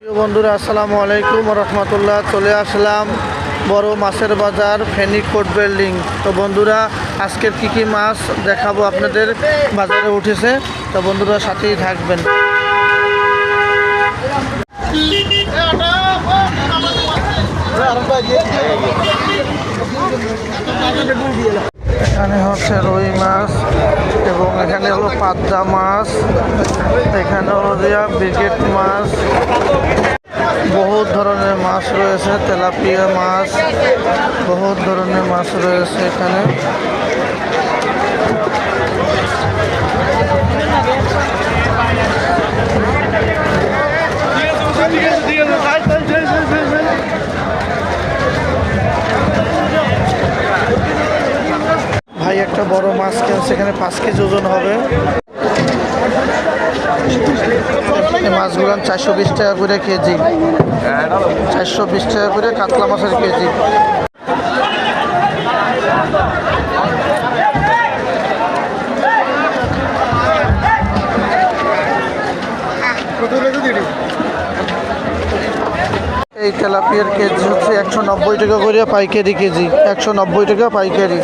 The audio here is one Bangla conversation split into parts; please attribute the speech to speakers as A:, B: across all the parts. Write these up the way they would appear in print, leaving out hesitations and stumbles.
A: প্রিয় বন্ধুরা, আসসালামু আলাইকুম রহমতুল্লাহ। চলে আসলাম বড় মাছের বাজার, ফেনী কোর্ট বিল্ডিং। তো বন্ধুরা, আজকের কি মাছ দেখাবো আপনাদের বাজারে উঠেছে। তো বন্ধুরা, সাথেই থাকবেন। এখানে হচ্ছে রুই মাছ এবং এখানে হলো পাবদা মাছ, এখানে হলো ব্রিগেড মাছ, বহুত ধরনের মাছ রয়েছে, তেলাপিয়া মাছ, বহুত ধরনের মাছ রয়েছে এখানে। ভাই একটা বড় মাছ কিনছে, এখানে 5 কেজি ওজন হবে। এই মাছগুলো 420 টাকা করে কেজি, 420 টাকা করে কাতলা মাছের কেজি। এই তেলাপিয়ার কেজি হচ্ছে 190 টাকা করে পাইকারি কেজি, 190 টাকা পাইকারি।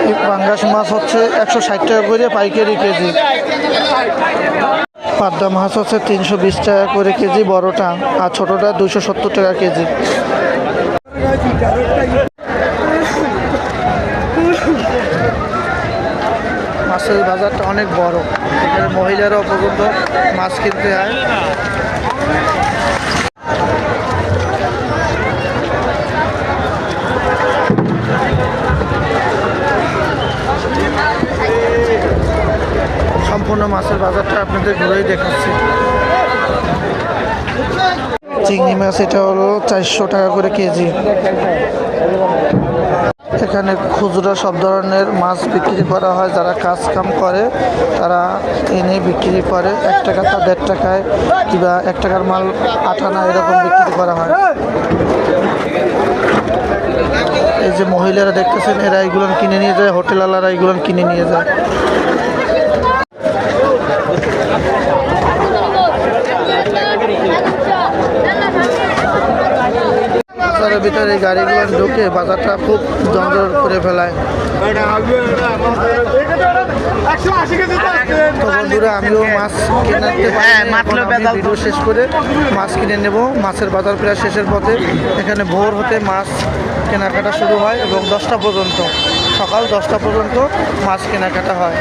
A: এই পাঙ্গাস মাছ হচ্ছে 160 টাকা করে পাইকারি কেজি। পাবদা মাছ হচ্ছে 320 টাকা করে কেজি বড়টা, আর ছোটটা 270 টাকা কেজি। মাছের বাজারটা অনেক বড়, এখানে মহিলারাও পর্যন্ত মাছ কিনতে হয়। সম্পূর্ণ মাছের বাজারটা আপনাদের ঘুরেই দেখাচ্ছি। চিংড়ি মাছ এটা হলো 400 টাকা করে কেজি। এখানে খুচরা সব ধরনের মাছ বিক্রি করা হয়, যারা কাজ কাম করে তারা এনে বিক্রি করে। 1 টাকা তা 1.5 টাকায়, কিংবা 1 টাকার মাল 8 আনা এরকম বিক্রি করা হয়। এই যে মহিলারা দেখতেছেন, এরা এইগুলো কিনে নিয়ে যায়, হোটেলওয়ালারা এইগুলো কিনে নিয়ে যায়। বাজারের ভিতরে এই গাড়িগুলো ঢুকে বাজারটা খুব জমজট করে ফেলায়। তো বন্ধুরা, আমিও মাছ কিনতে ভিডিও শেষ করে মাছ কিনে নেব। মাছের বাজার প্রায় শেষের পথে। এখানে ভোর হতে মাছ কেনাকাটা শুরু হয় এবং 10টা পর্যন্ত, সকাল 10টা পর্যন্ত মাছ কেনাকাটা হয়।